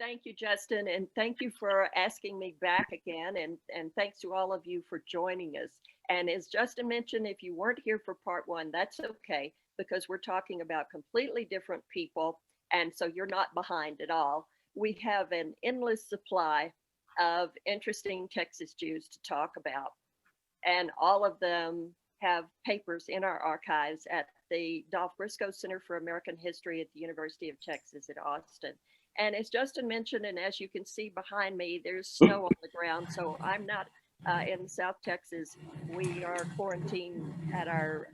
Thank you, Justin, and thank you for asking me back again. And thanks to all of you for joining us. And as Justin mentioned, if you weren't here for part one, that's okay, because we're talking about completely different people. And so you're not behind at all. We have an endless supply of interesting Texas Jews to talk about. And all of them have papers in our archives at the Dolph Briscoe Center for American History at the University of Texas at Austin. And as Justin mentioned, and as you can see behind me, there's snow on the ground. So I'm not in South Texas. We are quarantined at our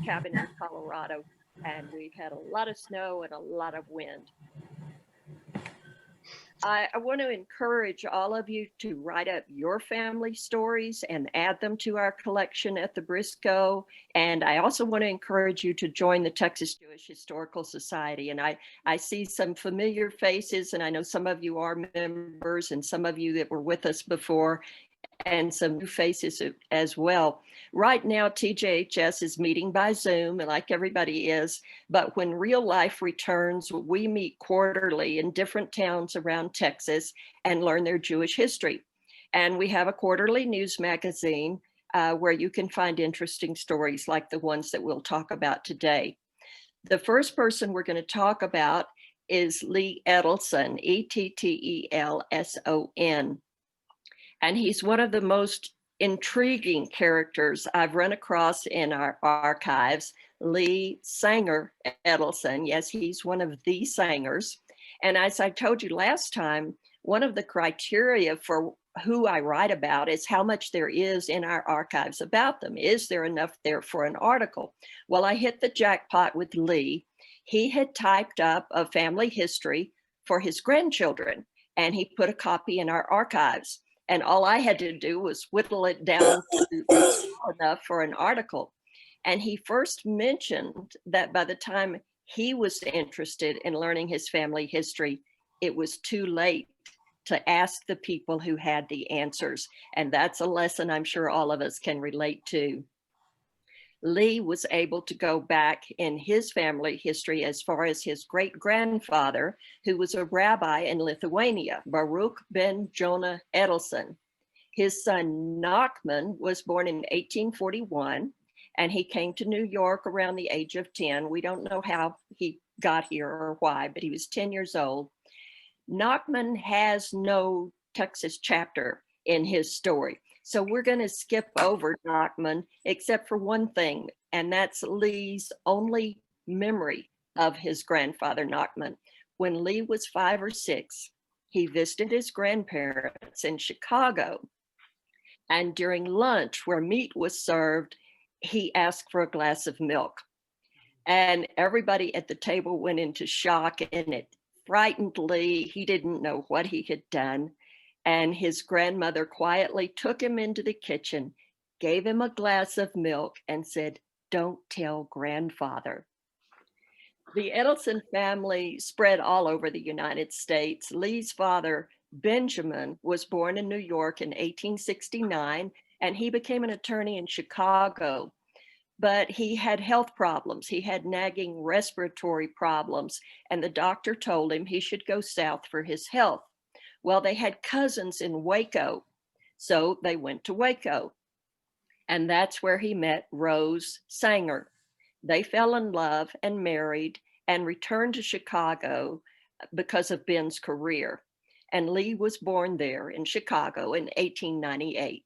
cabin in Colorado, and we've had a lot of snow and a lot of wind. I want to encourage all of you to write up your family stories and add them to our collection at the Briscoe. And I also want to encourage you to join the Texas Jewish Historical Society. And I see some familiar faces, and I know some of you are members and some of you that were with us before, and some new faces as well. Right now, TJHS is meeting by Zoom, like everybody is, but when real life returns, we meet quarterly in different towns around Texas and learn their Jewish history. And we have a quarterly news magazine where you can find interesting stories like the ones that we'll talk about today. The first person we're going to talk about is Lee Edelson, Ettelson. And he's one of the most intriguing characters I've run across in our archives. Lee Sanger Edelson, yes, he's one of the Sangers. And as I told you last time, one of the criteria for who I write about is how much there is in our archives about them. Is there enough there for an article? Well, I hit the jackpot with Lee. He had typed up a family history for his grandchildren, and he put a copy in our archives. And all I had to do was whittle it down to enough for an article. And he first mentioned that by the time he was interested in learning his family history, it was too late to ask the people who had the answers. And that's a lesson I'm sure all of us can relate to. Lee was able to go back in his family history as far as his great-grandfather, who was a rabbi in Lithuania, Baruch ben Jonah Edelson. His son Nachman was born in 1841, and he came to New York around the age of 10. We don't know how he got here or why, but he was 10 years old. Nachman has no Texas chapter in his story. So we're going to skip over Nachman, except for one thing, and that's Lee's only memory of his grandfather, Nachman. When Lee was 5 or 6, he visited his grandparents in Chicago. And during lunch, where meat was served, he asked for a glass of milk. And everybody at the table went into shock, and it frightened Lee. He didn't know what he had done. And his grandmother quietly took him into the kitchen, gave him a glass of milk, and said, "Don't tell grandfather." The Edelson family spread all over the United States. Lee's father, Benjamin, was born in New York in 1869, and he became an attorney in Chicago. But he had health problems. He had nagging respiratory problems, and the doctor told him he should go south for his health. Well, they had cousins in Waco, so they went to Waco. And that's where he met Rose Sanger. They fell in love and married and returned to Chicago because of Ben's career. And Lee was born there in Chicago in 1898.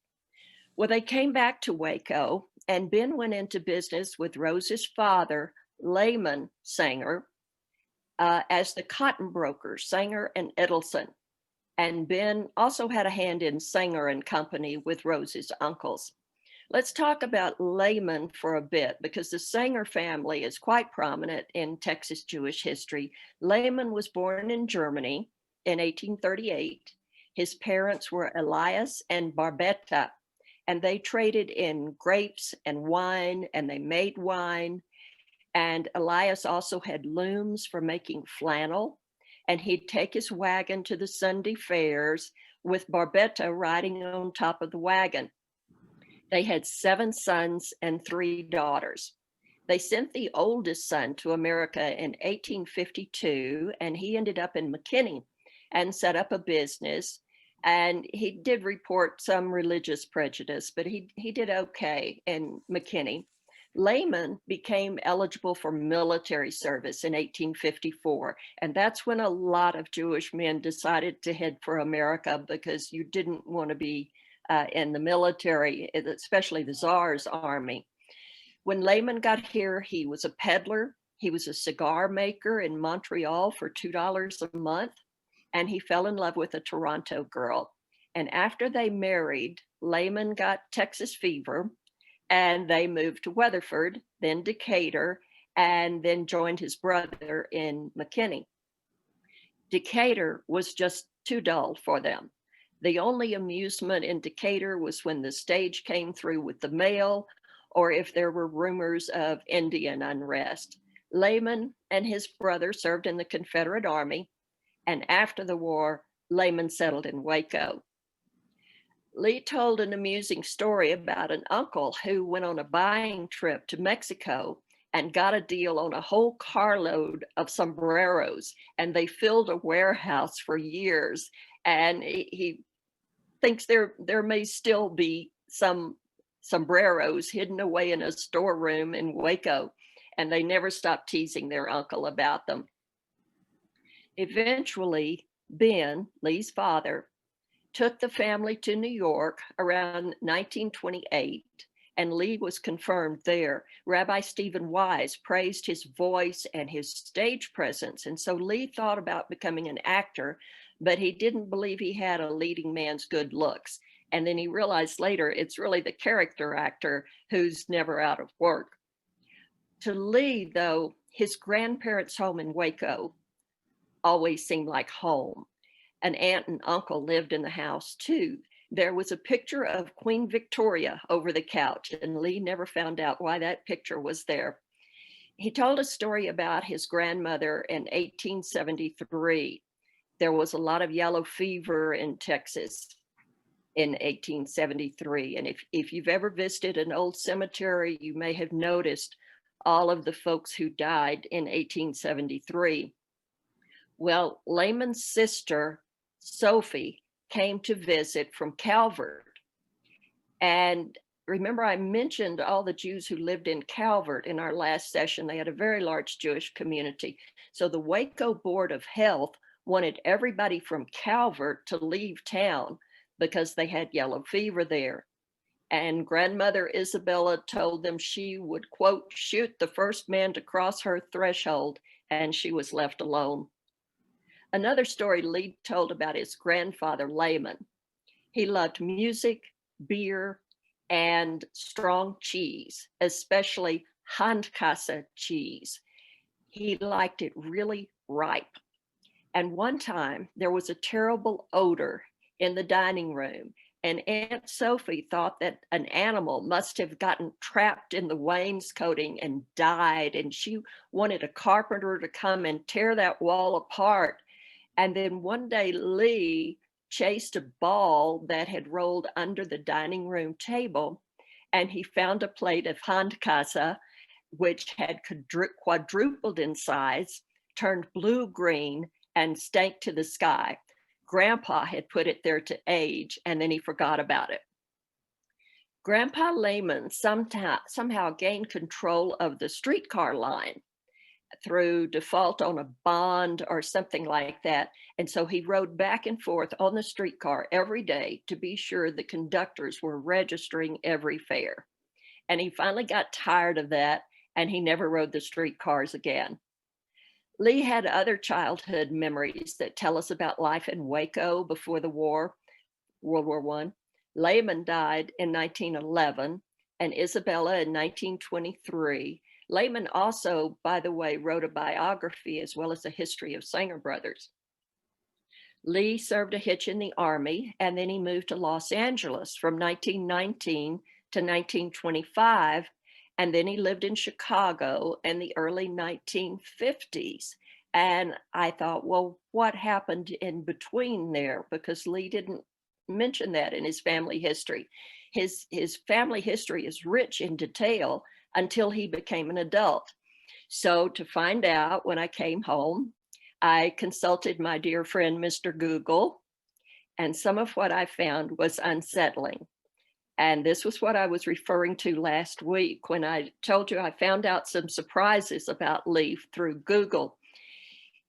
Well, they came back to Waco, and Ben went into business with Rose's father, Lyman Sanger, as the cotton brokers, Sanger and Edelson. And Ben also had a hand in Sanger and Company with Rose's uncles. Let's talk about Lyman for a bit, because the Sanger family is quite prominent in Texas Jewish history. Lyman was born in Germany in 1838. His parents were Elias and Barbetta, and they traded in grapes and wine, and they made wine. And Elias also had looms for making flannel, and he'd take his wagon to the Sunday fairs with Barbetta riding on top of the wagon. They had 7 sons and 3 daughters. They sent the oldest son to America in 1852, and he ended up in McKinney. and set up a business. And he did report some religious prejudice, but he did okay in McKinney. Layman became eligible for military service in 1854, and that's when a lot of Jewish men decided to head for America because you didn't want to be in the military, especially the Tsar's army. When Layman got here, he was a peddler. He was a cigar maker in Montreal for $2 a month, and he fell in love with a Toronto girl. And after they married, Layman got Texas fever, and they moved to Weatherford, then Decatur, and then joined his brother in McKinney. Decatur was just too dull for them. The only amusement in Decatur was when the stage came through with the mail or if there were rumors of Indian unrest. Layman and his brother served in the Confederate Army, and after the war, Layman settled in Waco. Lee told an amusing story about an uncle who went on a buying trip to Mexico and got a deal on a whole carload of sombreros, and they filled a warehouse for years. And he thinks there may still be some sombreros hidden away in a storeroom in Waco, and they never stopped teasing their uncle about them. Eventually, Ben, Lee's father, took the family to New York around 1928, and Lee was confirmed there. Rabbi Stephen Wise praised his voice and his stage presence, and so Lee thought about becoming an actor, but he didn't believe he had a leading man's good looks. And then he realized later it's really the character actor who's never out of work. To Lee, though, his grandparents' home in Waco always seemed like home. An aunt and uncle lived in the house too. There was a picture of Queen Victoria over the couch, and Lee never found out why that picture was there. He told a story about his grandmother in 1873. There was a lot of yellow fever in Texas in 1873. And if you've ever visited an old cemetery, you may have noticed all of the folks who died in 1873. Well, Layman's sister, Sophie, came to visit from Calvert. And remember, I mentioned all the Jews who lived in Calvert in our last session. They had a very large Jewish community. So the Waco Board of Health wanted everybody from Calvert to leave town because they had yellow fever there. And grandmother Isabella told them she would, quote, shoot the first man to cross her threshold, and she was left alone. Another story Lee told about his grandfather, Layman. He loved music, beer, and strong cheese, especially Handkäse cheese. He liked it really ripe. And one time there was a terrible odor in the dining room, and Aunt Sophie thought that an animal must have gotten trapped in the wainscoting and died, and she wanted a carpenter to come and tear that wall apart. And then one day, Lee chased a ball that had rolled under the dining room table, and he found a plate of Handkäse, which had quadrupled in size, turned blue-green, and stank to the sky. Grandpa had put it there to age, and then he forgot about it. Grandpa Layman somehow gained control of the streetcar line through default on a bond or something like that. And so he rode back and forth on the streetcar every day to be sure the conductors were registering every fare. And he finally got tired of that, and he never rode the streetcars again. Lee had other childhood memories that tell us about life in Waco before the war, World War I. Layman died in 1911 and Isabella in 1923. Layman also, by the way, wrote a biography as well as a history of Sanger brothers. Lee served a hitch in the Army, and then he moved to Los Angeles from 1919 to 1925, and then he lived in Chicago in the early 1950s. And I thought, well, what happened in between there? Because Lee didn't mention that in his family history. His family history is rich in detail until he became an adult. So to find out when I came home, I consulted my dear friend, Mr. Google, and some of what I found was unsettling. And this was what I was referring to last week when I told you I found out some surprises about Lee through Google.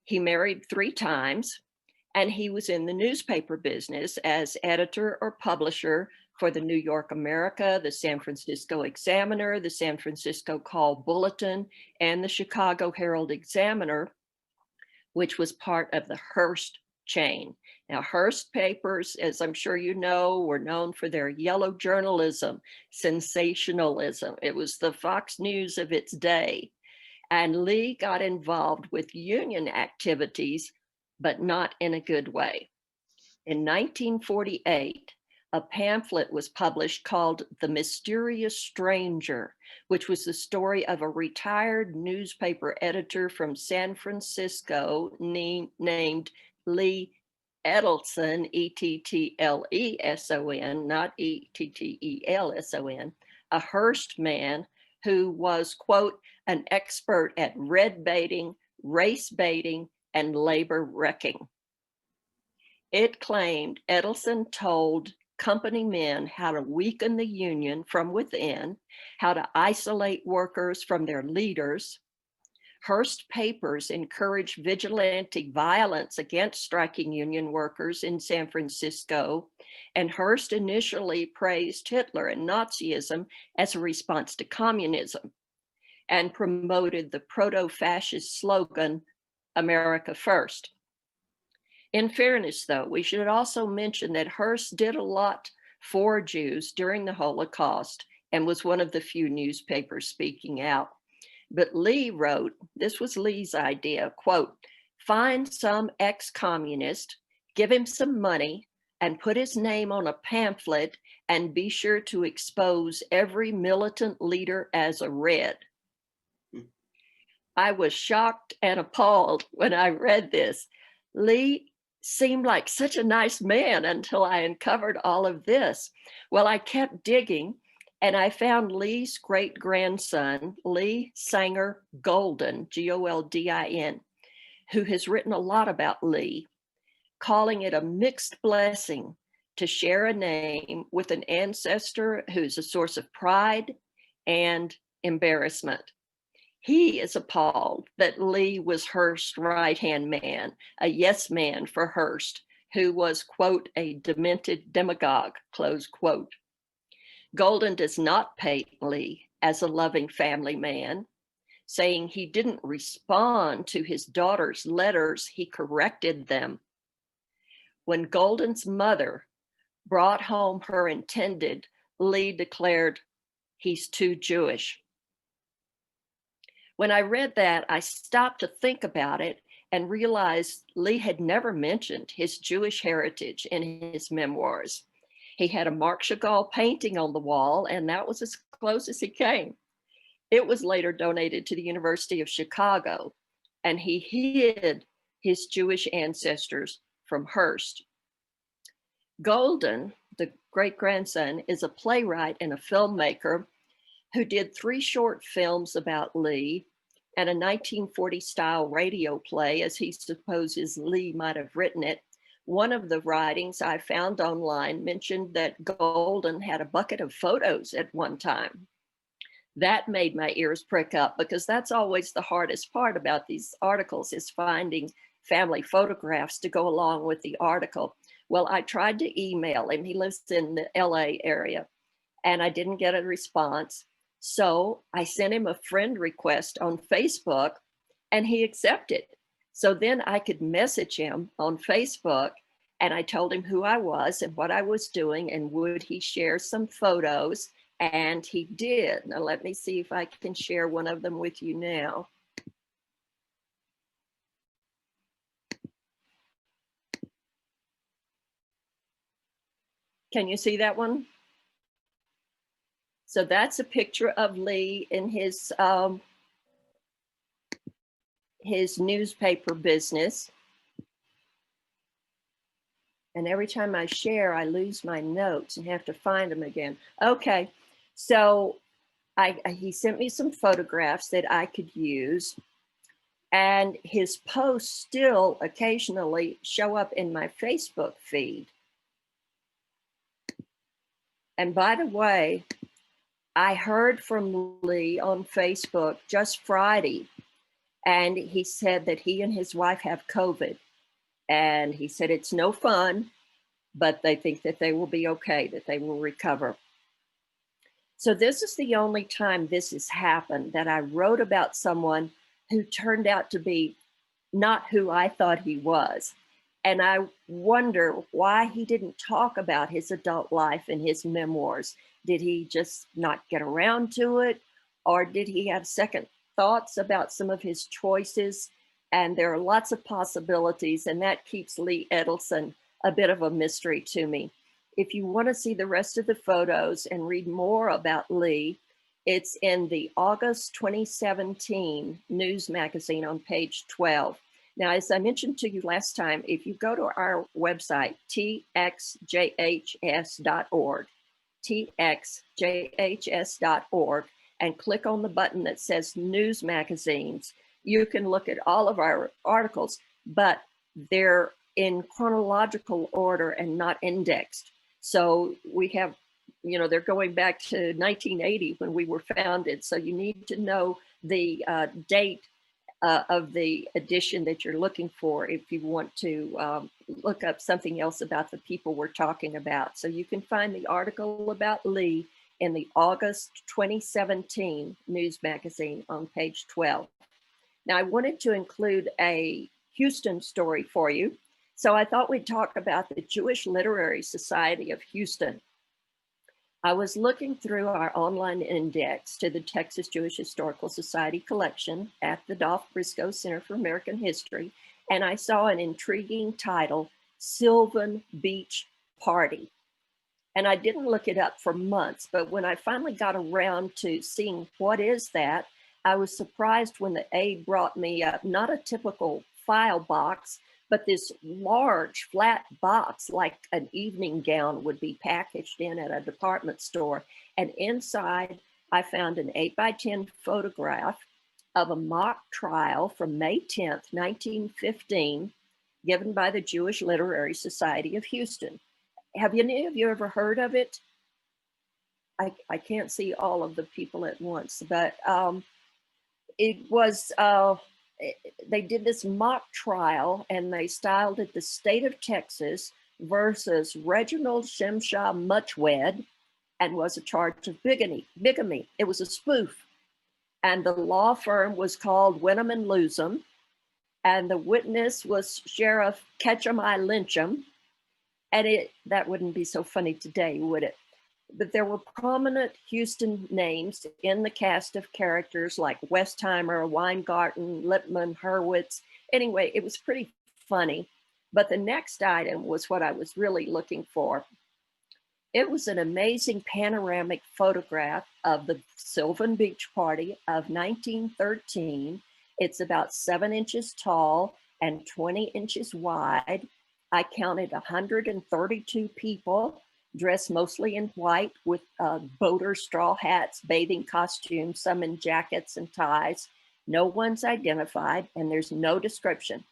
He married 3 times, and he was in the newspaper business as editor or publisher for the New York America, the San Francisco Examiner, the San Francisco Call Bulletin, and the Chicago Herald Examiner, which was part of the Hearst chain. Now, Hearst papers, as I'm sure you know, were known for their yellow journalism, sensationalism. It was the Fox News of its day. And Lee got involved with union activities, but not in a good way. In 1948, a pamphlet was published called The Mysterious Stranger, which was the story of a retired newspaper editor from San Francisco named Lee Edelson, Ettleson, not Ettelson, a Hearst man who was, quote, an expert at red baiting, race baiting, and labor wrecking. It claimed Edelson told company men how to weaken the union from within, how to isolate workers from their leaders. Hearst papers encouraged vigilante violence against striking union workers in San Francisco, and Hearst initially praised Hitler and Nazism as a response to communism and promoted the proto-fascist slogan, America First. In fairness, though, we should also mention that Hearst did a lot for Jews during the Holocaust and was one of the few newspapers speaking out. But Lee wrote, this was Lee's idea, quote, find some ex-communist, give him some money, and put his name on a pamphlet and be sure to expose every militant leader as a Red. I was shocked and appalled when I read this. Lee seemed like such a nice man until I uncovered all of this. Well, I kept digging and I found Lee's great grandson, Lee Sanger Golden, Goldin, who has written a lot about Lee, calling it a mixed blessing to share a name with an ancestor who's a source of pride and embarrassment. He is appalled that Lee was Hearst's right-hand man, a yes man for Hearst, who was, quote, a demented demagogue, close quote. Golden does not paint Lee as a loving family man, saying he didn't respond to his daughter's letters, he corrected them. When Golden's mother brought home her intended, Lee declared, he's too Jewish. When I read that, I stopped to think about it and realized Lee had never mentioned his Jewish heritage in his memoirs. He had a Marc Chagall painting on the wall, and that was as close as he came. It was later donated to the University of Chicago, and he hid his Jewish ancestors from Hearst. Golden, the great-grandson, is a playwright and a filmmaker who did 3 short films about Lee and a 1940 style radio play, as he supposes Lee might have written it. One of the writings I found online mentioned that Golden had a bucket of photos at one time. That made my ears prick up because that's always the hardest part about these articles is finding family photographs to go along with the article. Well, I tried to email him. He lives in the LA area and I didn't get a response. So I sent him a friend request on Facebook and he accepted. So then I could message him on Facebook and I told him who I was and what I was doing and would he share some photos, and he did. Now let me see if I can share one of them with you now. Can you see that one? So that's a picture of Lee in his newspaper business. And every time I share, I lose my notes and have to find them again. Okay, so he sent me some photographs that I could use. And his posts still occasionally show up in my Facebook feed. And by the way, I heard from Lee on Facebook just Friday, and he said that he and his wife have COVID. And he said it's no fun, but they think that they will be okay, that they will recover. So this is the only time this has happened, that I wrote about someone who turned out to be not who I thought he was. And I wonder why he didn't talk about his adult life in his memoirs. Did he just not get around to it? Or did he have second thoughts about some of his choices? And there are lots of possibilities, and that keeps Lee Edelson a bit of a mystery to me. If you want to see the rest of the photos and read more about Lee, it's in the August 2017 news magazine on page 12. Now, as I mentioned to you last time, if you go to our website, txjhs.org, txjhs.org, and click on the button that says news magazines, you can look at all of our articles, but they're in chronological order and not indexed. So we have, they're going back to 1980 when we were founded. So you need to know the date of the edition that you're looking for if you want to look up something else about the people we're talking about. So you can find the article about Lee in the August 2017 news magazine on page 12. Now, I wanted to include a Houston story for you. So I thought we'd talk about the Jewish Literary Society of Houston. I was looking through our online index to the Texas Jewish Historical Society collection at the Dolph Briscoe Center for American History, and I saw an intriguing title, Sylvan Beach Party. And I didn't look it up for months, but when I finally got around to seeing what is that, I was surprised when the aide brought me up, not a typical file box, but this large flat box like an evening gown would be packaged in at a department store. And inside, I found an 8x10 photograph of a mock trial from May 10th, 1915, given by the Jewish Literary Society of Houston. Have any of you ever heard of it? I can't see all of the people at once, but it was, they did this mock trial and they styled it the state of Texas versus Reginald Shemshah Muchwed, and was a charge of bigamy. It was a spoof. And the law firm was called Wenham and Lewsam, and the witness was Sheriff Ketchum I. Lynchum. And that wouldn't be so funny today, would it? But there were prominent Houston names in the cast of characters like Westheimer, Weingarten, Lippman, Hurwitz. Anyway, it was pretty funny. But the next item was what I was really looking for. It was an amazing panoramic photograph of the Sylvan Beach Party of 1913. It's about 7 inches tall and 20 inches wide. I counted 132 people, dressed mostly in white with boater straw hats, bathing costumes, some in jackets and ties. No one's identified, and there's no description.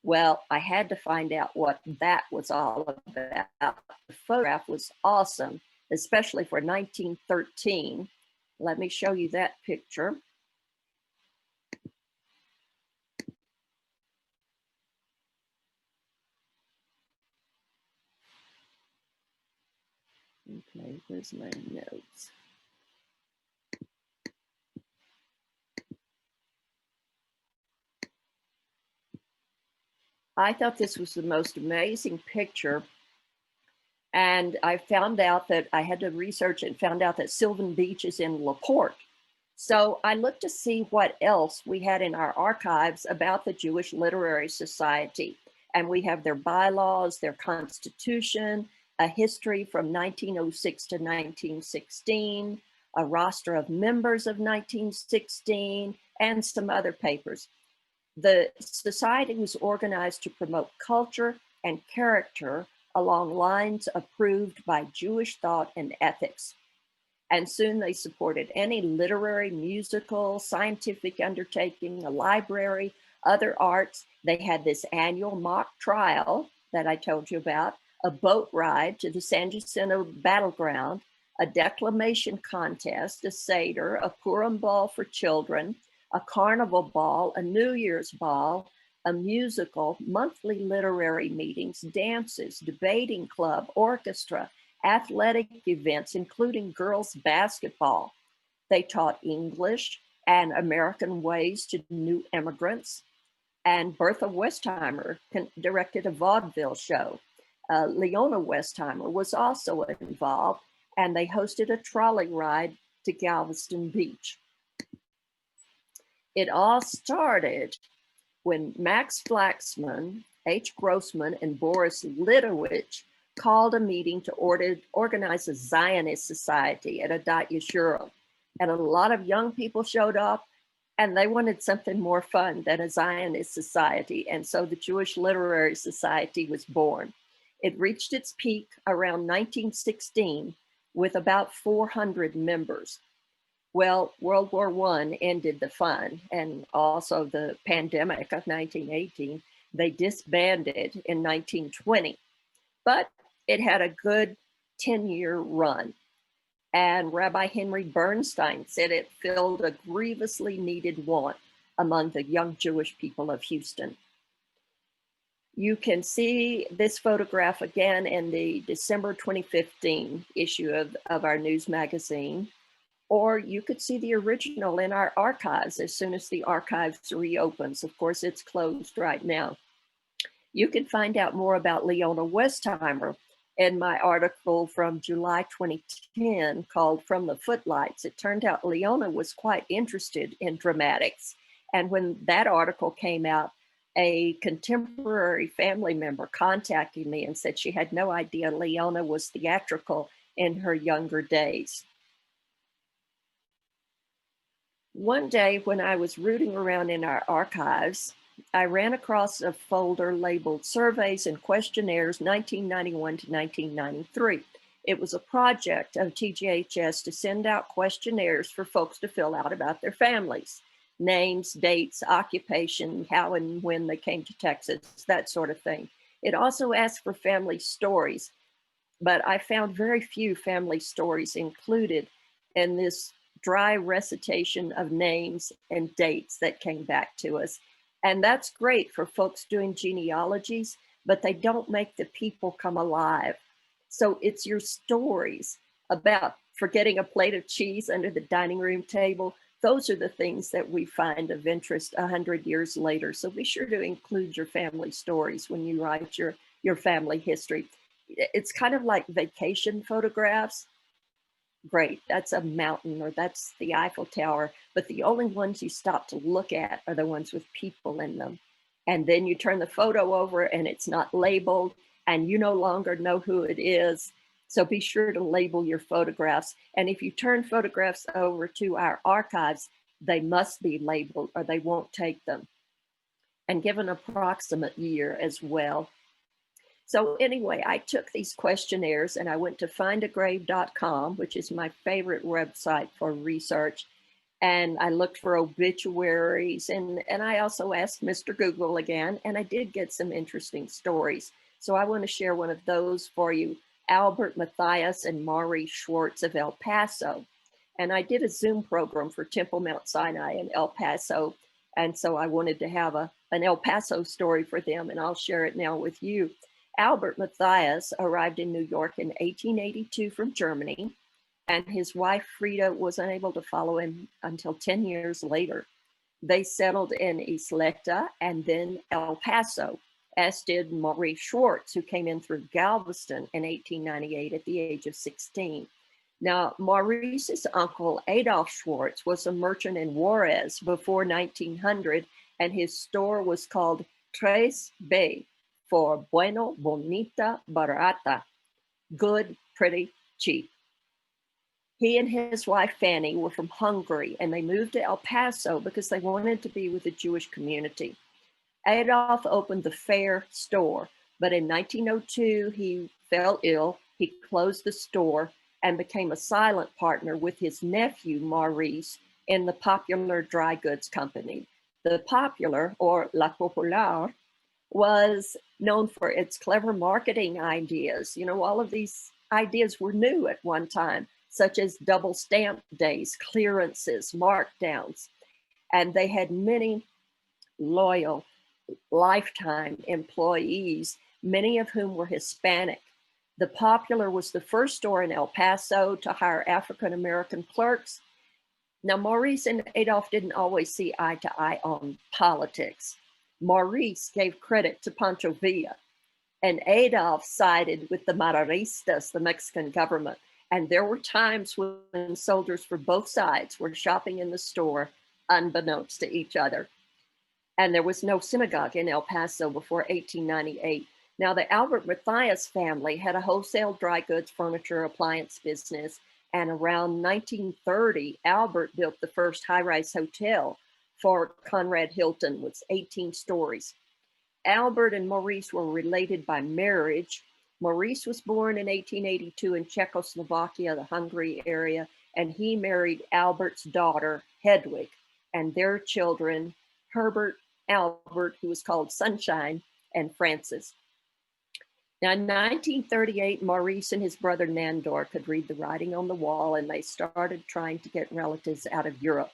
Well, I had to find out what that was all about. The photograph was awesome, especially for 1913. Let me show you that picture. Okay, where's my notes? I thought this was the most amazing picture. And I found out that I had to research and found out that Sylvan Beach is in LaPorte. So I looked to see what else we had in our archives about the Jewish Literary Society. And we have their bylaws, their constitution, a history from 1906 to 1916, a roster of members of 1916, and some other papers. The society was organized to promote culture and character along lines approved by Jewish thought and ethics. And soon they supported any literary, musical, scientific undertaking, a library, Other arts, they had this annual mock trial that I told you about, a boat ride to the San Jacinto battleground, a declamation contest, a seder, a Purim ball for children, a carnival ball, a New Year's ball, a musical, monthly literary meetings, dances, debating club, orchestra, athletic events, including girls' basketball. They taught English and American ways to new immigrants. And Bertha Westheimer directed a vaudeville show. Leona Westheimer was also involved, and they hosted a trolley ride to Galveston Beach. It all started when Max Flaxman, H. Grossman, and Boris Litowich called a meeting to organize a Zionist society at Adat Yeshurun. And a lot of young people showed up, and they wanted something more fun than a Zionist society. And so the Jewish Literary Society was born. It reached its peak around 1916 with about 400 members. Well, World War I ended the fun, and also the pandemic of 1918. They disbanded in 1920, but it had a good 10-year run. And Rabbi Henry Bernstein said it filled a grievously needed want among the young Jewish people of Houston. You can see this photograph again in the December 2015 issue of our news magazine, or you could see the original in our archives as soon as the archives reopens. Of course, it's closed right now. You can find out more about Leona Westheimer in my article from July 2010 called From the Footlights. It turned out Leona was quite interested in dramatics. And when that article came out, a contemporary family member contacted me and said she had no idea Leona was theatrical in her younger days. One day when I was rooting around in our archives, I ran across a folder labeled Surveys and Questionnaires 1991 to 1993. It was a project of TGHS to send out questionnaires for folks to fill out about their families. Names, dates, occupation, how and when they came to Texas, that sort of thing. It also asked for family stories, but I found very few family stories included in this dry recitation of names and dates that came back to us. And that's great for folks doing genealogies, but they don't make the people come alive. So it's your stories about forgetting a plate of cheese under the dining room table. Those are the things that we find of interest 100 years later. So be sure to include your family stories when you write your family history. It's kind of like vacation photographs. Great, that's a mountain or that's the Eiffel Tower, but the only ones you stop to look at are the ones with people in them. And then you turn the photo over and it's not labeled and you no longer know who it is. So be sure to label your photographs. And if you turn photographs over to our archives, they must be labeled or they won't take them. And give an approximate year as well. So anyway, I took these questionnaires and I went to findagrave.com, which is my favorite website for research. And I looked for obituaries and I also asked Mr. Google again, and I did get some interesting stories. So I want to share one of those for you. Albert Matthias and Maurice Schwartz of El Paso. And I did a Zoom program for Temple Mount Sinai in El Paso. And so I wanted to have an El Paso story for them, and I'll share it now with you. Albert Matthias arrived in New York in 1882 from Germany, and his wife Frida was unable to follow him until 10 years later. They settled in Isleta and then El Paso, as did Maurice Schwartz, who came in through Galveston in 1898 at the age of 16. Now, Maurice's uncle Adolf Schwartz was a merchant in Juarez before 1900, and his store was called Tres B, for bueno, bonita, barata, good, pretty, cheap. He and his wife Fanny were from Hungary, and they moved to El Paso because they wanted to be with the Jewish community. Adolf opened the Fair store, but in 1902 he fell ill. He closed the store and became a silent partner with his nephew Maurice in the Popular Dry Goods Company. The Popular, or La Populaire, was known for its clever marketing ideas. You know, all of these ideas were new at one time, such as double stamp days, clearances, markdowns, and they had many loyal lifetime employees, many of whom were Hispanic. The Popular was the first store in El Paso to hire African American clerks. Now, Maurice and Adolphe didn't always see eye to eye on politics. Maurice gave credit to Pancho Villa, and Adolphe sided with the Maderistas, the Mexican government. And there were times when soldiers for both sides were shopping in the store, unbeknownst to each other. And there was no synagogue in El Paso before 1898. Now, the Albert Matthias family had a wholesale dry goods, furniture, appliance business, and around 1930, Albert built the first high-rise hotel for Conrad Hilton, with 18 stories. Albert and Maurice were related by marriage. Maurice was born in 1882 in Czechoslovakia, the Hungary area, and he married Albert's daughter, Hedwig, and their children, Herbert, Albert, who was called Sunshine, and Francis. Now, in 1938, Maurice and his brother Nandor could read the writing on the wall, and they started trying to get relatives out of Europe.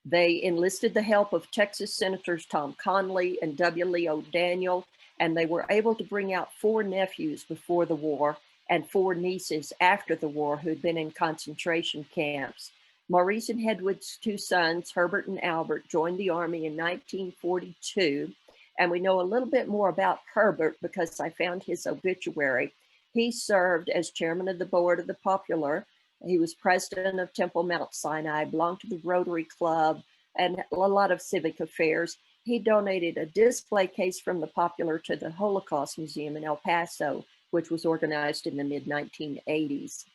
They enlisted the help of Texas Senators Tom Conley and W. Leo Daniel, and they were able to bring out 4 nephews before the war and 4 nieces after the war who'd been in concentration camps. Maurice and Hedwig's 2 sons, Herbert and Albert, joined the Army in 1942. And we know a little bit more about Herbert because I found his obituary. He served as chairman of the board of the Popular. He was president of Temple Mount Sinai, belonged to the Rotary Club, and a lot of civic affairs. He donated a display case from the Popular to the Holocaust Museum in El Paso, which was organized in the mid-1980s.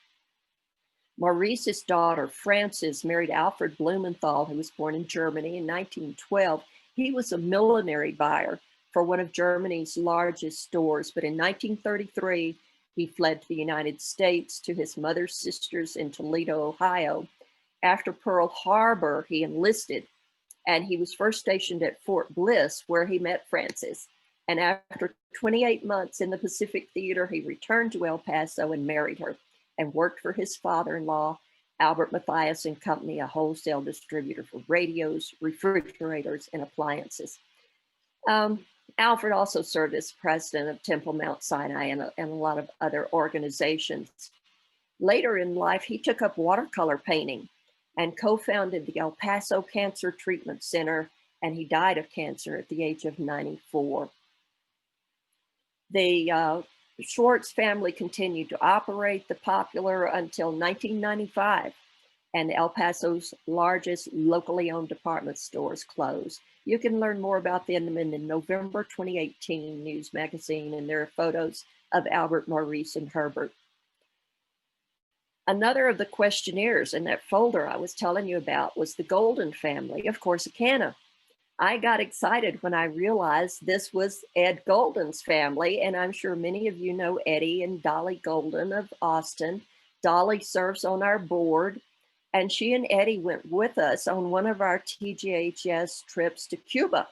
Maurice's daughter, Frances, married Alfred Blumenthal, who was born in Germany in 1912. He was a millinery buyer for one of Germany's largest stores, but in 1933, he fled to the United States to his mother's sisters in Toledo, Ohio. After Pearl Harbor, he enlisted, and he was first stationed at Fort Bliss, where he met Frances. And after 28 months in the Pacific Theater, he returned to El Paso and married her and worked for his father-in-law, Albert Matthias and Company, a wholesale distributor for radios, refrigerators, and appliances. Alfred also served as president of Temple Mount Sinai and a lot of other organizations. Later in life, he took up watercolor painting and co-founded the El Paso Cancer Treatment Center, and he died of cancer at the age of 94. The Schwartz family continued to operate the Popular until 1995, and El Paso's largest locally owned department stores closed. You can learn more about them in the November 2018 news magazine, and there are photos of Albert, Maurice, and Herbert. Another of the questionnaires in that folder I was telling you about was the Golden family of Corsicana. I got excited when I realized this was Ed Golden's family, and I'm sure many of you know Eddie and Dolly Golden of Austin. Dolly serves on our board, and she and Eddie went with us on one of our TGHS trips to Cuba.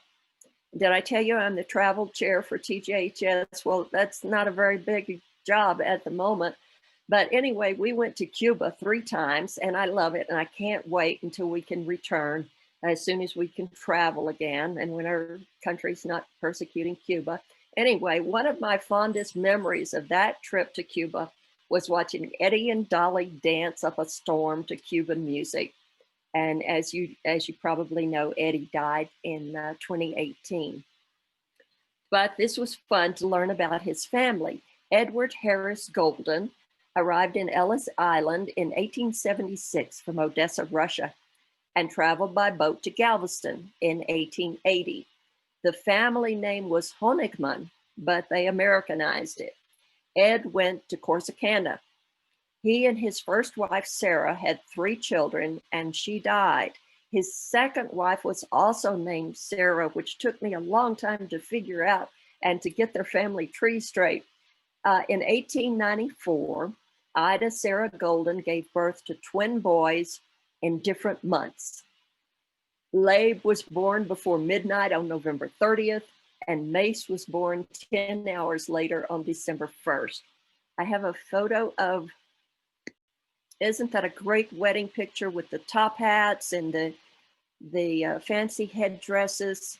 Did I tell you I'm the travel chair for TGHS? Well, that's not a very big job at the moment. But anyway, we went to Cuba 3 times, and I love it, and I can't wait until we can return as soon as we can travel again and when our country's not persecuting Cuba. Anyway, one of my fondest memories of that trip to Cuba was watching Eddie and Dolly dance up a storm to Cuban music. And as you probably know, Eddie died in 2018. But this was fun to learn about his family. Edward Harris Golden arrived in Ellis Island in 1876 from Odessa, Russia, and traveled by boat to Galveston in 1880. The family name was Honigman, but they Americanized it. Ed went to Corsicana. He and his first wife, Sarah, had 3 children, and she died. His second wife was also named Sarah, which took me a long time to figure out and to get their family tree straight. In 1894, Ida Sarah Golden gave birth to twin boys in different months. Labe was born before midnight on November 30th, and Mace was born 10 hours later on December 1st. I have a photo of, isn't that a great wedding picture with the top hats and the fancy headdresses?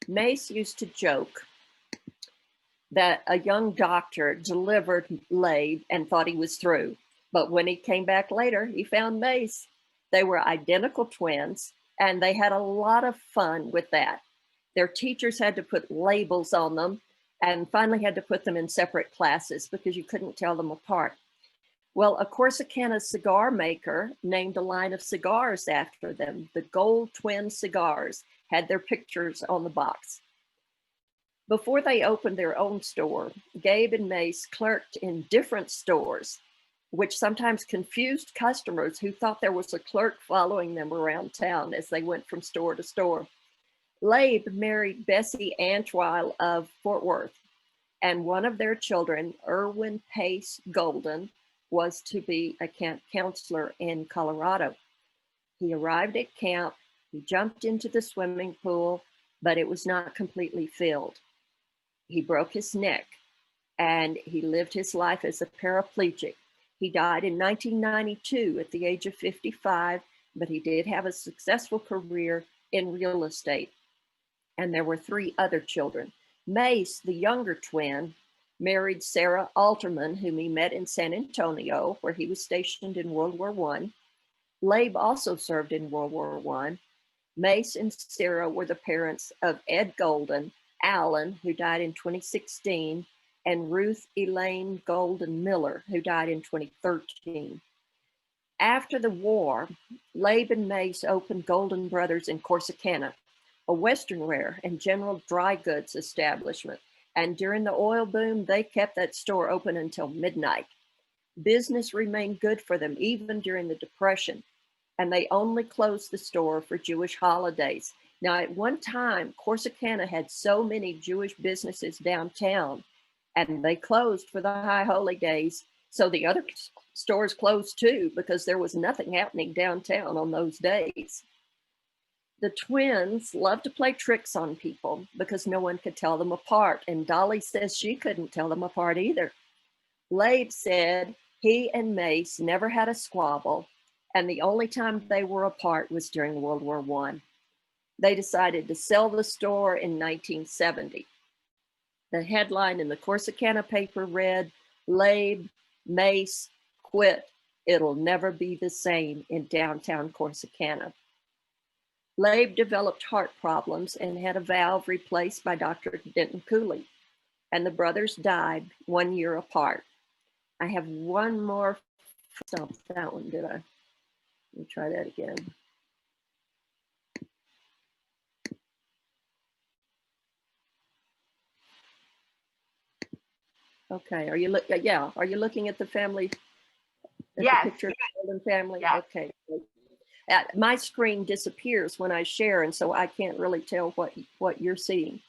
Mace used to joke that a young doctor delivered Labe and thought he was through. But when he came back later, he found Mace. They were identical twins, and they had a lot of fun with that. Their teachers had to put labels on them and finally had to put them in separate classes because you couldn't tell them apart. Well, a Corsicana cigar maker named a line of cigars after them. The Gold Twin cigars had their pictures on the box. Before they opened their own store, Gabe and Mace clerked in different stores, which sometimes confused customers who thought there was a clerk following them around town as they went from store to store. Labe married Bessie Antwile of Fort Worth, and one of their children, Irwin Pace Golden, was to be a camp counselor in Colorado. He arrived at camp, he jumped into the swimming pool, but it was not completely filled. He broke his neck and he lived his life as a paraplegic. He died in 1992 at the age of 55, but he did have a successful career in real estate. And there were 3 other children. Mace, the younger twin, married Sarah Alterman, whom he met in San Antonio, where he was stationed in World War I. Labe also served in World War I. Mace and Sarah were the parents of Ed Golden, Allen, who died in 2016, and Ruth Elaine Golden Miller, who died in 2013. After the war, Labe and Mace opened Golden Brothers in Corsicana, a Western wear and general dry goods establishment. And during the oil boom, they kept that store open until midnight. Business remained good for them even during the Depression, and they only closed the store for Jewish holidays. Now, at one time, Corsicana had so many Jewish businesses downtown, and they closed for the High Holy Days. So the other stores closed too, because there was nothing happening downtown on those days. The twins loved to play tricks on people because no one could tell them apart. And Dolly says she couldn't tell them apart either. Labe said he and Mace never had a squabble, and the only time they were apart was during World War I. They decided to sell the store in 1970. The headline in the Corsicana paper read, "Labe, Mace, quit. It'll never be the same in downtown Corsicana." Labe developed heart problems and had a valve replaced by Dr. Denton Cooley, and the brothers died 1 year apart. I have one more, stop that one, did I? Let me try that again. Okay, are you looking at the family, at Yes. the picture of the Golden family? Yes. Okay. My screen disappears when I share, and so I can't really tell what you're seeing.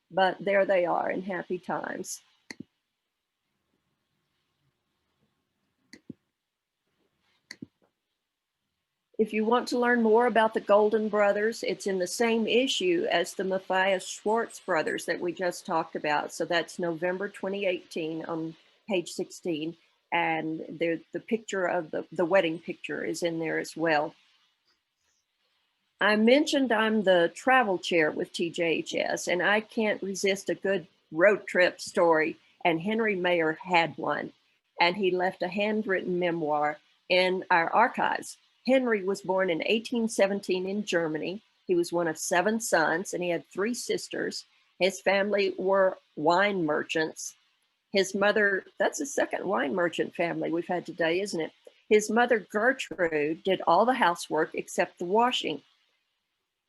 But there they are in happy times. If you want to learn more about the Golden brothers, it's in the same issue as the Matthias Schwartz brothers that we just talked about. So that's November 2018 on page 16. And the picture of the wedding picture is in there as well. I mentioned I'm the travel chair with TJHS, and I can't resist a good road trip story. And Henry Mayer had one, and he left a handwritten memoir in our archives. Henry was born in 1817 in Germany. He was one of 7 sons, and he had 3 sisters. His family were wine merchants. His mother, that's the second wine merchant family we've had today, isn't it? His mother, Gertrude, did all the housework except the washing.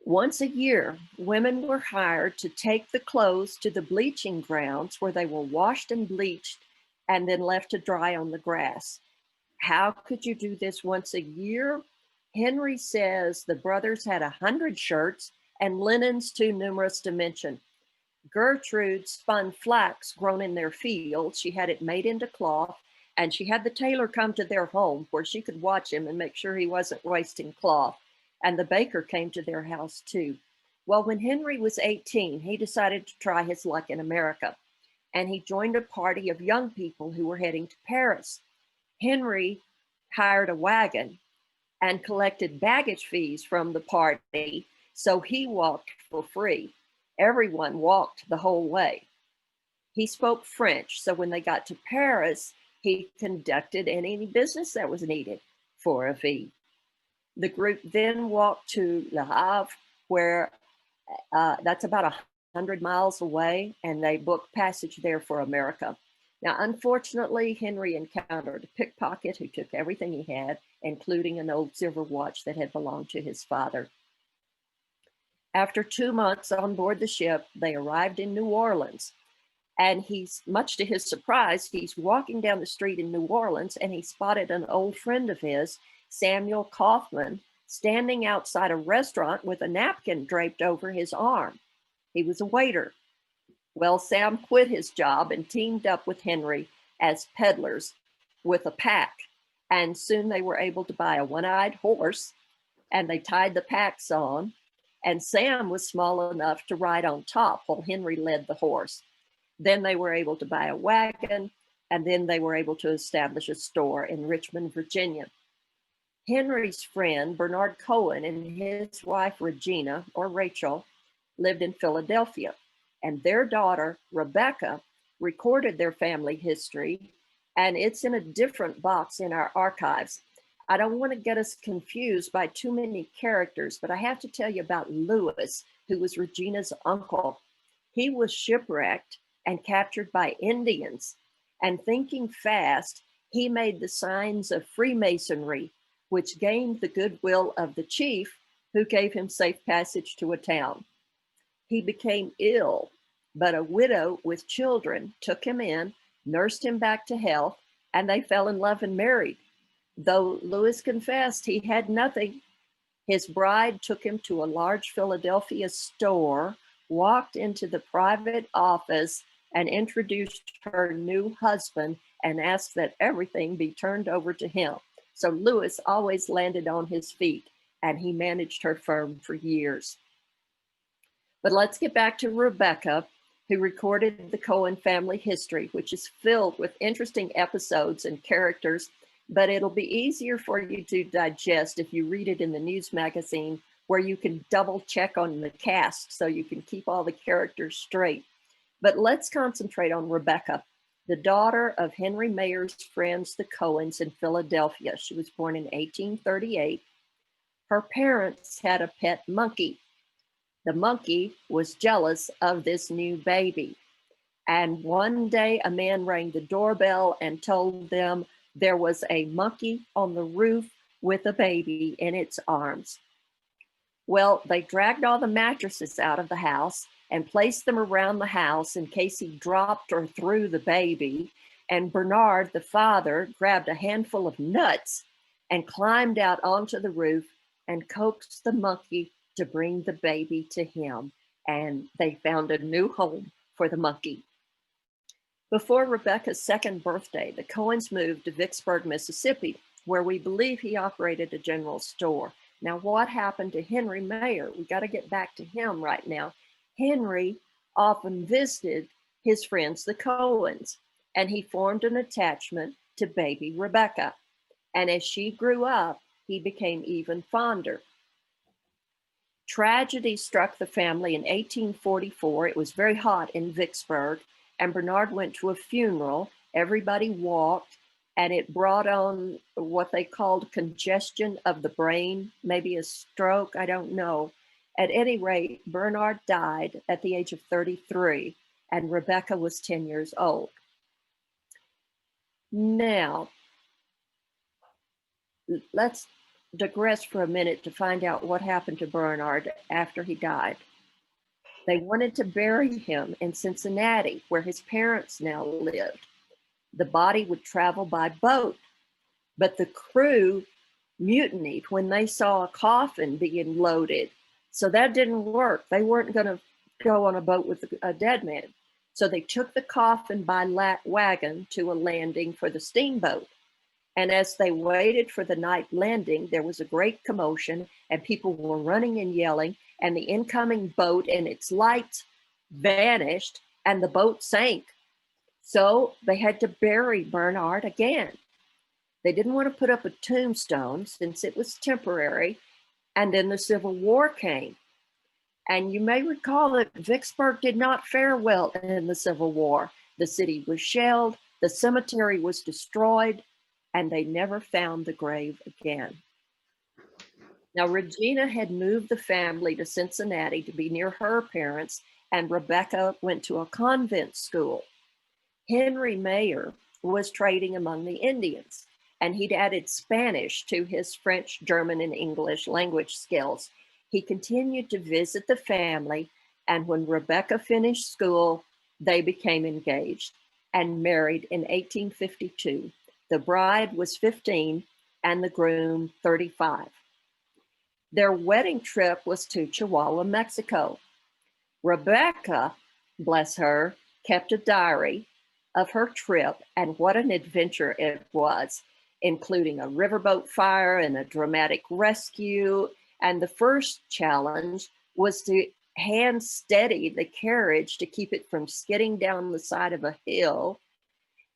Once a year, women were hired to take the clothes to the bleaching grounds where they were washed and bleached and then left to dry on the grass. How could you do this once a year? Henry says the brothers had 100 shirts and linens too numerous to mention. Gertrude spun flax grown in their fields. She had it made into cloth, and she had the tailor come to their home where she could watch him and make sure he wasn't wasting cloth. And the baker came to their house too. Well, when Henry was 18, he decided to try his luck in America, and he joined a party of young people who were heading to Paris. Henry hired a wagon and collected baggage fees from the party, so he walked for free. Everyone walked the whole way. He spoke French, so when they got to Paris, he conducted any business that was needed for a fee. The group then walked to Le Havre, where that's about 100 miles away, and they booked passage there for America. Now, unfortunately, Henry encountered a pickpocket who took everything he had, including an old silver watch that had belonged to his father. After 2 months on board the ship, they arrived in New Orleans. And he's, much to his surprise, he's walking down the street in New Orleans and he spotted an old friend of his, Samuel Kaufman, standing outside a restaurant with a napkin draped over his arm. He was a waiter. Well, Sam quit his job and teamed up with Henry as peddlers with a pack. And soon they were able to buy a one-eyed horse, and they tied the packs on. And Sam was small enough to ride on top while Henry led the horse. Then they were able to buy a wagon, and then they were able to establish a store in Richmond, Virginia. Henry's friend, Bernard Cohen, and his wife, Regina, or Rachel, lived in Philadelphia, and their daughter, Rebecca, recorded their family history, and it's in a different box in our archives. I don't want to get us confused by too many characters, but I have to tell you about Lewis, who was Regina's uncle. He was shipwrecked and captured by Indians, and thinking fast, he made the signs of Freemasonry, which gained the goodwill of the chief, who gave him safe passage to a town. He became ill, but a widow with children took him in, nursed him back to health, and they fell in love and married. Though Lewis confessed he had nothing, his bride took him to a large Philadelphia store, walked into the private office, and introduced her new husband and asked that everything be turned over to him. So Lewis always landed on his feet, and he managed her firm for years. But let's get back to Rebecca, who recorded the Cohen family history, which is filled with interesting episodes and characters, but it'll be easier for you to digest if you read it in the news magazine, where you can double check on the cast so you can keep all the characters straight. But let's concentrate on Rebecca, the daughter of Henry Mayer's friends, the Cohens in Philadelphia. She was born in 1838. Her parents had a pet monkey. The monkey was jealous of this new baby. And one day a man rang the doorbell and told them there was a monkey on the roof with a baby in its arms. Well, they dragged all the mattresses out of the house and placed them around the house in case he dropped or threw the baby. And Bernard, the father, grabbed a handful of nuts and climbed out onto the roof and coaxed the monkey to bring the baby to him. And they found a new home for the monkey. Before Rebecca's second birthday, the Cohens moved to Vicksburg, Mississippi, where we believe he operated a general store. Now, what happened to Henry Mayer? We got to get back to him right now. Henry often visited his friends, the Cohens, and he formed an attachment to baby Rebecca. And as she grew up, he became even fonder. Tragedy struck the family in 1844. It was very hot in Vicksburg, and Bernard went to a funeral. Everybody walked, and it brought on what they called congestion of the brain, maybe a stroke, I don't know. At any rate, Bernard died at the age of 33, and Rebecca was 10 years old. Now, let's digress for a minute to find out what happened to Bernard after he died. They wanted to bury him in Cincinnati, where his parents now lived. The body would travel by boat, but the crew mutinied when they saw a coffin being loaded. So that didn't work. They weren't going to go on a boat with a dead man. So they took the coffin by wagon to a landing for the steamboat. And as they waited for the night landing, there was a great commotion, and people were running and yelling, and the incoming boat and its lights vanished, and the boat sank. So they had to bury Bernard again. They didn't want to put up a tombstone since it was temporary, and then the Civil War came. And you may recall that Vicksburg did not fare well in the Civil War. The city was shelled, the cemetery was destroyed, and they never found the grave again. Now, Regina had moved the family to Cincinnati to be near her parents, and Rebecca went to a convent school. Henry Mayer was trading among the Indians, and he'd added Spanish to his French, German, and English language skills. He continued to visit the family, and when Rebecca finished school, they became engaged and married in 1852. The bride was 15 and the groom 35. Their wedding trip was to Chihuahua, Mexico. Rebecca, bless her, kept a diary of her trip, and what an adventure it was, including a riverboat fire and a dramatic rescue. And the first challenge was to hand steady the carriage to keep it from skidding down the side of a hill.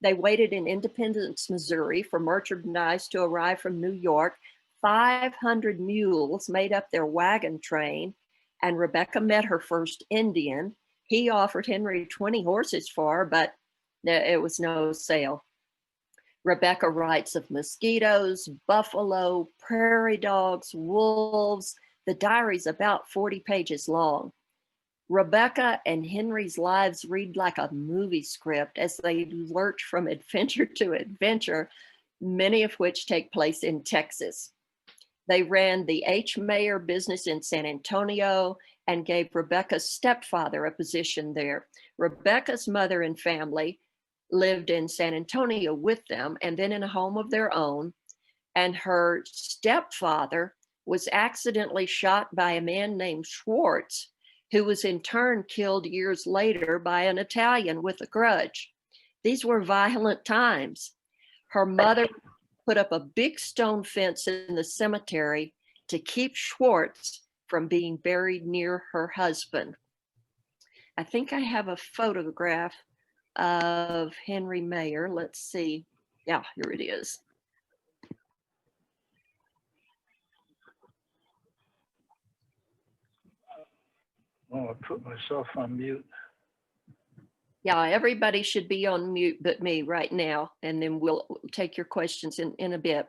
They waited in Independence, Missouri for merchandise to arrive from New York. 500 mules made up their wagon train, and Rebecca met her first Indian. He offered Henry 20 horses for her, but it was no sale. Rebecca writes of mosquitoes, buffalo, prairie dogs, wolves. The diary's about 40 pages long. Rebecca and Henry's lives read like a movie script as they lurch from adventure to adventure, many of which take place in Texas. They ran the H. Mayer business in San Antonio and gave Rebecca's stepfather a position there. Rebecca's mother and family lived in San Antonio with them and then in a home of their own. And her stepfather was accidentally shot by a man named Schwartz, who was in turn killed years later by an Italian with a grudge. These were violent times. Her mother put up a big stone fence in the cemetery to keep Schwartz from being buried near her husband. I think I have a photograph of Henry Mayer. Let's see. Yeah, here it is. Oh, I put myself on mute. Yeah, everybody should be on mute but me right now, and then we'll take your questions in a bit.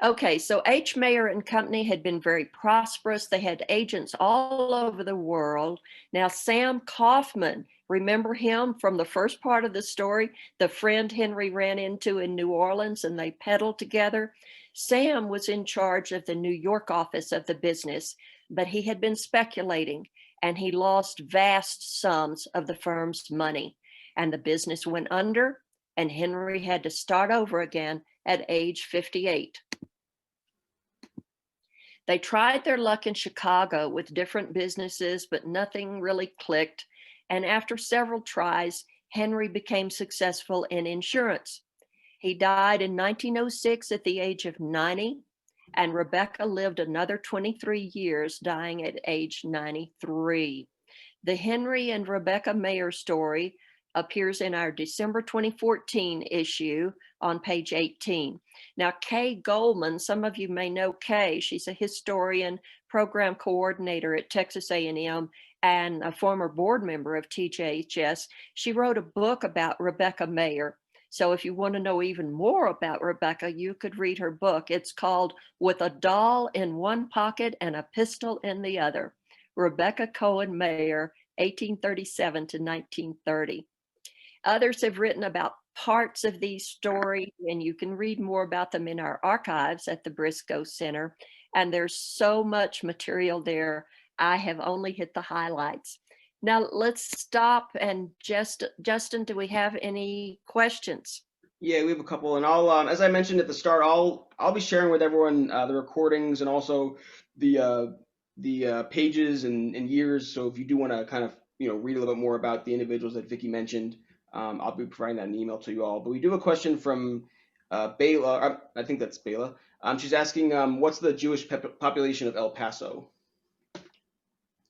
Okay, so H. Mayer and Company had been very prosperous. They had agents all over the world. Now, Sam Kaufman, remember him from the first part of the story, the friend Henry ran into in New Orleans and they peddled together? Sam was in charge of the New York office of the business, but he had been speculating and he lost vast sums of the firm's money, and the business went under, and Henry had to start over again at age 58. They tried their luck in Chicago with different businesses, but nothing really clicked. And after several tries, Henry became successful in insurance. He died in 1906 at the age of 90, and Rebecca lived another 23 years, dying at age 93. The Henry and Rebecca Mayer story appears in our December 2014 issue on page 18. Now, Kay Goldman, some of you may know Kay. She's a historian, program coordinator at Texas A&M, and a former board member of TJHS. She wrote a book about Rebecca Mayer. So if you want to know even more about Rebecca, you could read her book. It's called With a Doll in One Pocket and a Pistol in the Other, Rebecca Cohen Mayer, 1837 to 1930. Others have written about parts of these stories, and you can read more about them in our archives at the Briscoe Center. And there's so much material there. I have only hit the highlights. Now let's stop and Justin, do we have any questions? Yeah, we have a couple, and I'll, as I mentioned at the start, I'll be sharing with everyone the recordings and also the the pages and years. So if you do want to kind of read a little bit more about the individuals that Vickie mentioned, I'll be providing that in email to you all. But we do have a question from Bayla. I think that's Bayla. She's asking, what's the Jewish population of El Paso?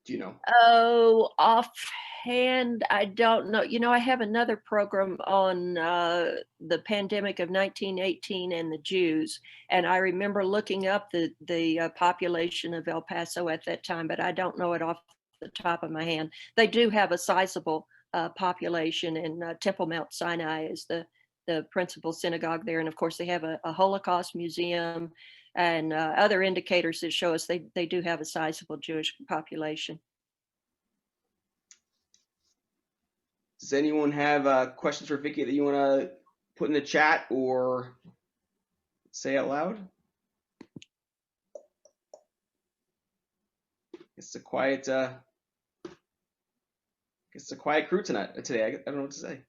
Do you know? Oh, offhand, I don't know. I have another program on the pandemic of 1918 and the Jews, and I remember looking up the population of El Paso at that time, but I don't know it off the top of my hand. They do have a sizable population, and Temple Mount Sinai is the principal synagogue there, and of course they have a Holocaust museum and other indicators that show us they do have a sizable Jewish population. Does anyone have questions for Vickie that you want to put in the chat or say out loud? It's a quiet crew today. I don't know what to say.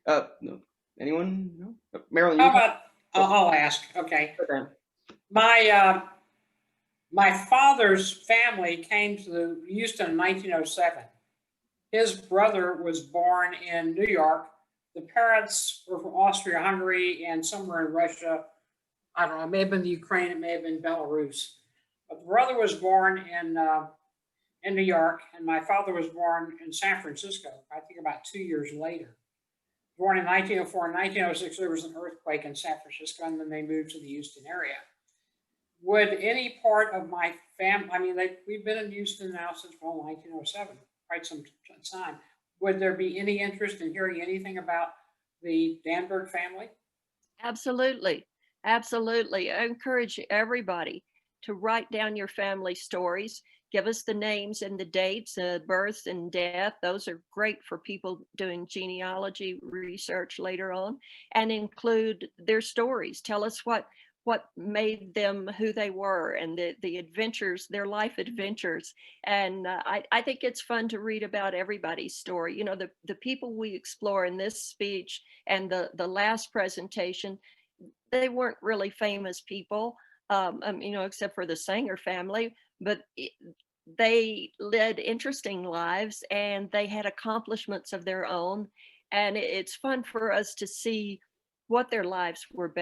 No. Anyone? No. Marilyn. How about I'll ask. Okay. My father's family came to Houston in 1907. His brother was born in New York. The parents were from Austria-Hungary and somewhere in Russia. I don't know, it may have been the Ukraine, it may have been Belarus. But the brother was born in New York, and my father was born in San Francisco, I think about 2 years later. Born in 1904 and 1906, there was an earthquake in San Francisco, and then they moved to the Houston area. Would any part of my family, we've been in Houston now since 1907. Quite some time. Would there be any interest in hearing anything about the Danberg family? Absolutely. Absolutely. I encourage everybody to write down your family stories. Give us the names and the dates, birth and death. Those are great for people doing genealogy research later on, and include their stories. Tell us what made them who they were, and the adventures, their life adventures. And I think it's fun to read about everybody's story. The people we explore in this speech and the last presentation, they weren't really famous people, except for the Sanger family, but they led interesting lives and they had accomplishments of their own. And it's fun for us to see what their lives were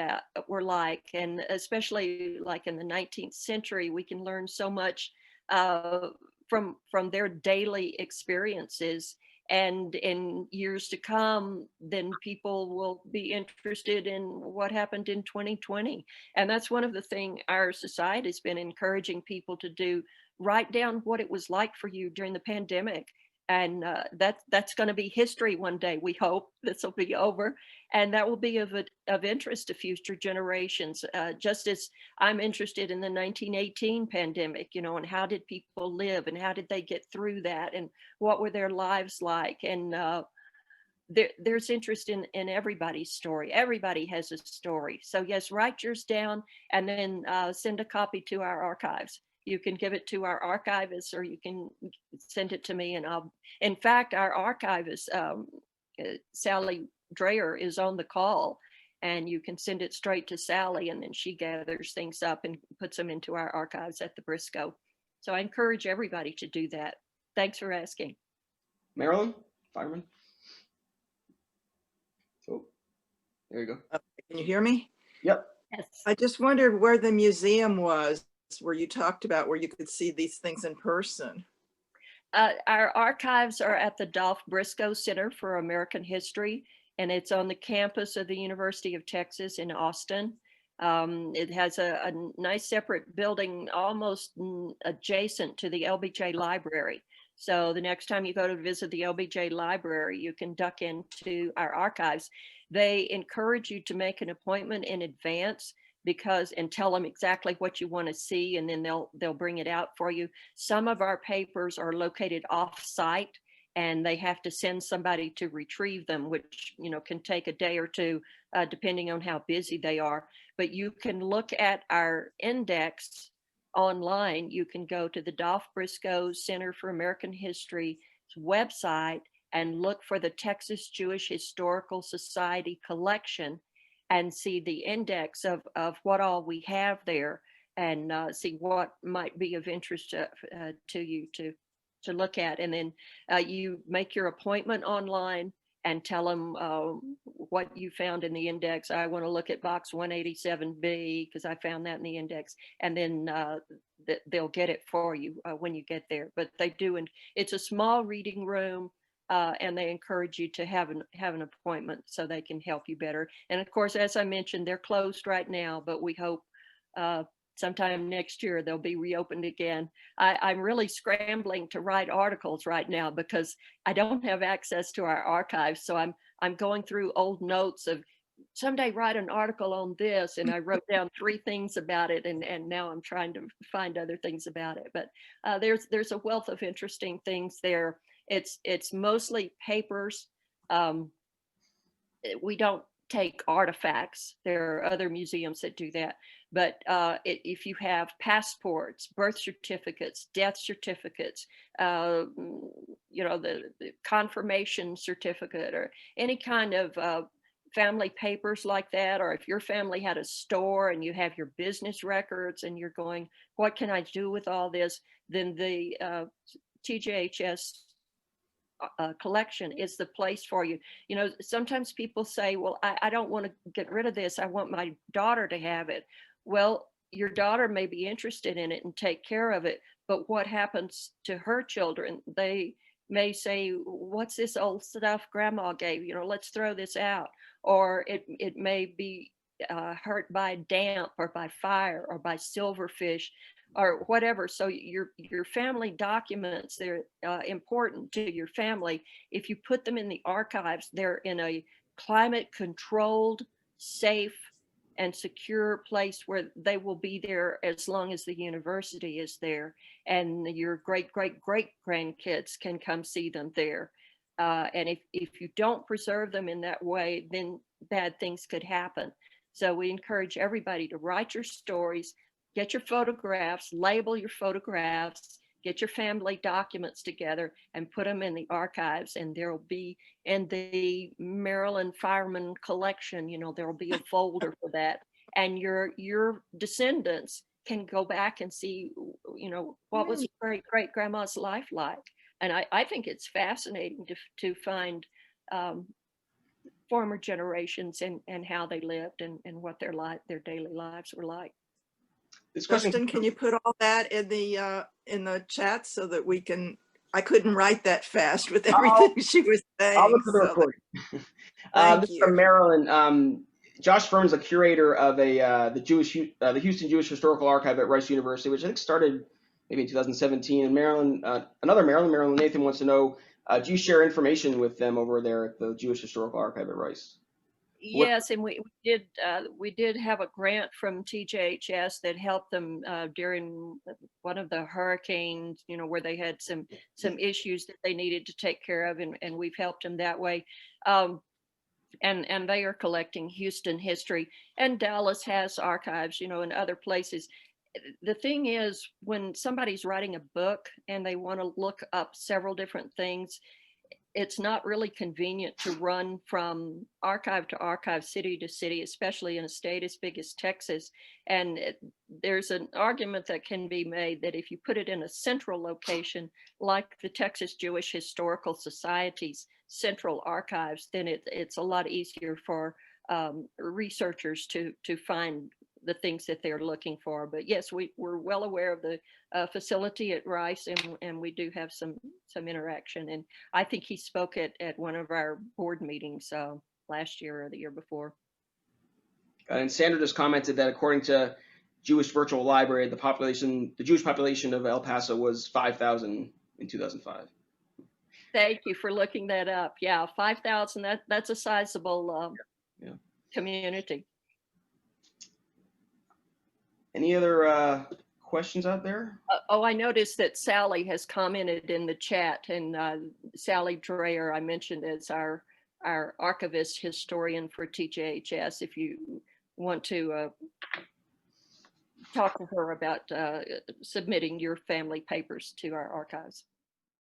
like, and especially like in the 19th century, we can learn so much from their daily experiences. And in years to come, then people will be interested in what happened in 2020. And that's one of the things our society has been encouraging people to do. Write down what it was like for you during the pandemic. And that's going to be history one day. We hope this will be over, and that will be of interest to future generations. Just as I'm interested in the 1918 pandemic, and how did people live, and how did they get through that, and what were their lives like? And there's interest in everybody's story. Everybody has a story. So yes, write yours down, and then send a copy to our archives. You can give it to our archivist, or you can send it to me, and in fact, our archivist, Sally Dreyer, is on the call, and you can send it straight to Sally, and then she gathers things up and puts them into our archives at the Briscoe. So I encourage everybody to do that. Thanks for asking. Marilyn, fireman. Oh, there you go. Can you hear me? Yep. Yes. I just wondered where the museum was, where you talked about where you could see these things in person. Our archives are at the Dolph Briscoe Center for American History, and it's on the campus of the University of Texas in Austin. It has a nice separate building almost adjacent to the LBJ Library. So the next time you go to visit the LBJ Library, you can duck into our archives. They encourage you to make an appointment in advance, and tell them exactly what you want to see, and then they'll bring it out for you. Some of our papers are located off-site, and they have to send somebody to retrieve them, which can take a day or two, depending on how busy they are. But you can look at our index online. You can go to the Dolph Briscoe Center for American History website and look for the Texas Jewish Historical Society collection, and see the index of what all we have there. and see what might be of interest to you to look at. And then you make your appointment online and tell them what you found in the index. I want to look at box 187B because I found that in the index. And then they'll get it for you when you get there. But they do, and it's a small reading room. And they encourage you to have an appointment so they can help you better. And of course, as I mentioned, they're closed right now, but we hope sometime next year they'll be reopened again. I'm really scrambling to write articles right now because I don't have access to our archives. So I'm going through old notes of someday write an article on this, and I wrote down 3 things about it, and now I'm trying to find other things about it. But there's a wealth of interesting things there. It's mostly papers. We don't take artifacts. There are other museums that do that. But if you have passports, birth certificates, death certificates, the confirmation certificate, or any kind of family papers like that, or if your family had a store and you have your business records and you're going, what can I do with all this? Then the TJHS collection is the place for you. Sometimes people say, well, I don't want to get rid of this. I want my daughter to have it. Well, your daughter may be interested in it and take care of it, but what happens to her children? They may say, what's this old stuff grandma gave? Let's throw this out. Or it may be hurt by damp or by fire or by silverfish or whatever. So your family documents, they're important to your family. If you put them in the archives, they're in a climate controlled, safe, and secure place where they will be there as long as the university is there, and your great grandkids can come see them there. And if you don't preserve them in that way, then bad things could happen. So we encourage everybody to write your stories, get your photographs, label your photographs, get your family documents together and put them in the archives, and there'll be in the Maryland Fireman collection, there'll be a folder for that. And your descendants can go back and see, what was great grandma's life like. And I think it's fascinating to find former generations and how they lived and what their daily lives were like. This question, Justin, can you put all that in the chat so that we can? I couldn't write that fast with everything she was saying. I'll look for the recording. Thank This is you. from Maryland. Josh Fern's a curator of the Houston Jewish Historical Archive at Rice University, which I think started maybe in 2017. And another Maryland, Nathan wants to know, do you share information with them over there at the Jewish Historical Archive at Rice? Yes, and we did have a grant from TJHS that helped them during one of the hurricanes, where they had some issues that they needed to take care of, and we've helped them that way. And they are collecting Houston history, and Dallas has archives, in other places. The thing is, when somebody's writing a book and they want to look up several different things, it's not really convenient to run from archive to archive, city to city, especially in a state as big as Texas. And there's an argument that can be made that if you put it in a central location, like the Texas Jewish Historical Society's central archives, then it's a lot easier for researchers to find the things that they're looking for. But yes, we're well aware of the facility at Rice, and we do have some interaction. And I think he spoke at one of our board meetings last year or the year before. And Sandra just commented that according to Jewish Virtual Library, the Jewish population of El Paso was 5,000 in 2005. Thank you for looking that up. Yeah, 5,000. That's a sizable community. Any other questions out there? I noticed that Sally has commented in the chat, and Sally Dreyer, I mentioned, as our archivist historian for TJHS, if you want to talk to her about submitting your family papers to our archives.